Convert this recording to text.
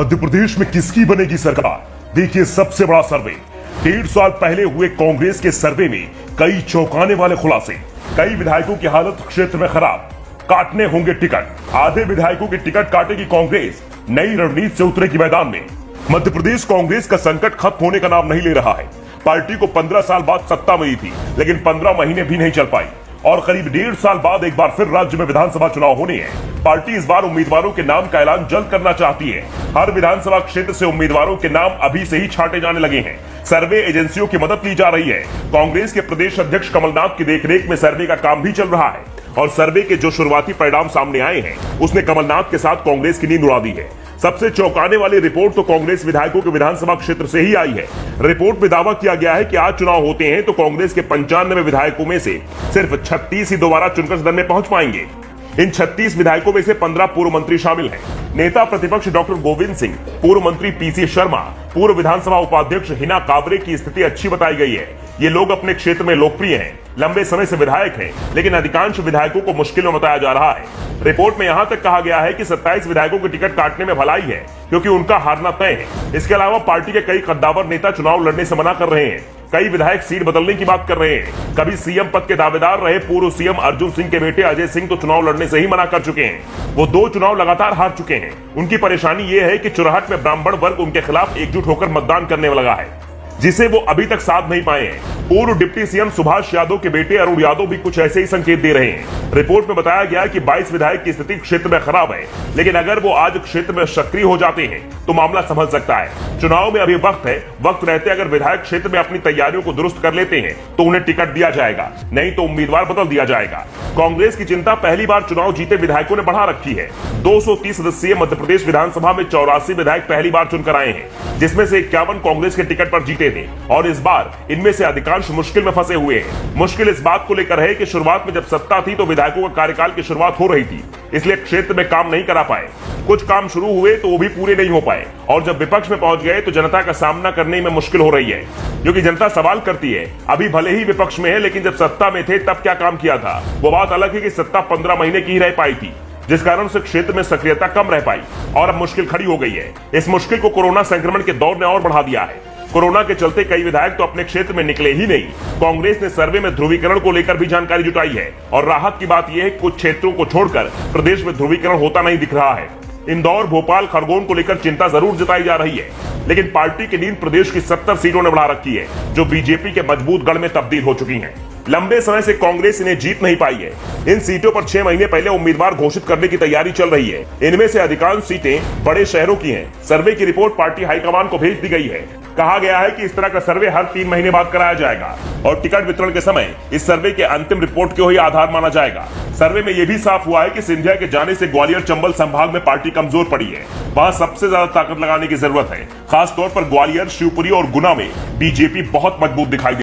मध्य प्रदेश में किसकी बनेगी सरकार? देखिए सबसे बड़ा सर्वे। 1.5 साल पहले हुए कांग्रेस के सर्वे में कई चौंकाने वाले खुलासे। कई विधायकों की हालत क्षेत्र में खराब, काटने होंगे टिकट। आधे विधायकों के टिकट काटेगी कांग्रेस, नई रणनीति से उतरेगी मैदान में। मध्य प्रदेश कांग्रेस का संकट खत्म होने का नाम नहीं ले रहा है। पार्टी को 15 साल बाद सत्ता मिली थी, लेकिन 15 महीने भी नहीं चल पाई और करीब 1.5 साल बाद एक बार फिर राज्य में विधानसभा चुनाव होने हैं। पार्टी इस बार उम्मीदवारों के नाम का ऐलान जल्द करना चाहती है। हर विधानसभा क्षेत्र से उम्मीदवारों के नाम अभी से ही छांटे जाने लगे हैं। सर्वे एजेंसियों की मदद ली जा रही है। कांग्रेस के प्रदेश अध्यक्ष कमलनाथ की देखरेख में सर्वे का काम भी चल रहा है और सर्वे के जो शुरुआती परिणाम सामने आए हैं, उसने कमलनाथ के साथ कांग्रेस की नींद उड़ा दी है। सबसे चौंकाने वाली रिपोर्ट तो कांग्रेस विधायकों के विधानसभा क्षेत्र से ही आई है। रिपोर्ट में दावा किया गया है कि आज चुनाव होते हैं तो कांग्रेस के 95 विधायकों में से सिर्फ 36 ही दोबारा चुनकर सदन में पहुंच पाएंगे। इन 36 विधायकों में से 15 पूर्व मंत्री शामिल हैं। नेता प्रतिपक्ष डॉक्टर गोविंद सिंह, पूर्व मंत्री पीसी शर्मा, पूर्व विधानसभा उपाध्यक्ष हिना काबरे की स्थिति अच्छी बताई गई है। ये लोग अपने क्षेत्र में लोकप्रिय हैं, लंबे समय से विधायक हैं, लेकिन अधिकांश विधायकों को मुश्किल में बताया जा रहा है। रिपोर्ट में यहां तक कहा गया है कि 27 विधायकों के टिकट काटने में भलाई है, क्योंकि उनका हारना तय है। इसके अलावा पार्टी के कई कद्दावर नेता चुनाव लड़ने से मना कर रहे हैं। कई विधायक सीट बदलने की बात कर रहे हैं। कभी सीएम पद के दावेदार रहे पूर्व सीएम अर्जुन सिंह के बेटे अजय सिंह तो चुनाव लड़ने से ही मना कर चुके हैं। वो 2 चुनाव लगातार हार चुके हैं। उनकी परेशानी ये है कि चुराहट में ब्राह्मण वर्ग उनके खिलाफ एकजुट होकर मतदान करने लगा है, जिसे वो अभी तक साध नहीं पाए हैं। पूर्व डिप्टी सीएम सुभाष यादव के बेटे अरुण यादव भी कुछ ऐसे ही संकेत दे रहे हैं। रिपोर्ट में बताया गया है कि 22 विधायक की स्थिति क्षेत्र में खराब है, लेकिन अगर वो आज क्षेत्र में सक्रिय हो जाते हैं तो मामला संभल सकता है। चुनाव में अभी वक्त है। वक्त रहते अगर विधायक क्षेत्र में अपनी तैयारियों को दुरुस्त कर लेते हैं तो उन्हें टिकट दिया जाएगा, नहीं तो उम्मीदवार बदल दिया जाएगा। कांग्रेस की चिंता पहली बार चुनाव जीते विधायकों ने बढ़ा रखी है। 230 सदस्यीय मध्य प्रदेश विधानसभा में 84 विधायक पहली बार चुनकर आए हैं, जिसमें से 51 कांग्रेस के टिकट पर जीते थे और इस बार इनमें से अधिकांश मुश्किल में फंसे हुए हैं। मुश्किल इस बात को लेकर है कि शुरुआत में जब सत्ता थी तो विधायकों का कार्यकाल की शुरुआत हो रही थी, इसलिए क्षेत्र में काम नहीं करा पाए। कुछ काम शुरू हुए तो वो भी पूरे नहीं हो पाए और जब विपक्ष में पहुंच गए तो जनता का सामना करने में मुश्किल हो रही है, क्योंकि जनता सवाल करती है अभी भले ही विपक्ष में है, लेकिन जब सत्ता में थे तब क्या काम किया था। वो बात अलग है कि सत्ता 15 महीने की ही रह पाई थी, जिस कारण से क्षेत्र में सक्रियता कम रह पाई और अब मुश्किल खड़ी हो गई है। इस मुश्किल को कोरोना संक्रमण के दौर ने और बढ़ा दिया है। कोरोना के चलते कई विधायक तो अपने क्षेत्र में निकले ही नहीं। कांग्रेस ने सर्वे में ध्रुवीकरण को लेकर भी जानकारी जुटाई है और राहत की बात यह है कि कुछ क्षेत्रों को छोड़कर प्रदेश में ध्रुवीकरण होता नहीं दिख रहा है। इंदौर, भोपाल, खरगोन को लेकर चिंता जरूर जताई जा रही है, लेकिन पार्टी की नींद प्रदेश की 70 सीटों ने बढ़ा रखी है, जो बीजेपी के मजबूत गढ़ में तब्दील हो चुकी हैं। लंबे समय से कांग्रेस इन्हें जीत नहीं पाई है। इन सीटों पर 6 महीने पहले उम्मीदवार घोषित करने की तैयारी चल रही है। इनमें से अधिकांश सीटें बड़े शहरों की हैं। सर्वे की रिपोर्ट पार्टी हाईकमान को भेज दी गई है। कहा गया है कि इस तरह का सर्वे हर 3 महीने बाद कराया जाएगा और टिकट वितरण के समय इस सर्वे के अंतिम रिपोर्ट को ही आधार माना जाएगा। सर्वे में यह भी साफ हुआ है कि सिंधिया के जाने से ग्वालियर चंबल संभाग में पार्टी कमजोर पड़ी है। वहां सबसे ज्यादा ताकत लगाने की जरूरत है। खासतौर पर ग्वालियर, शिवपुरी और गुना में बीजेपी बहुत मजबूत दिखाई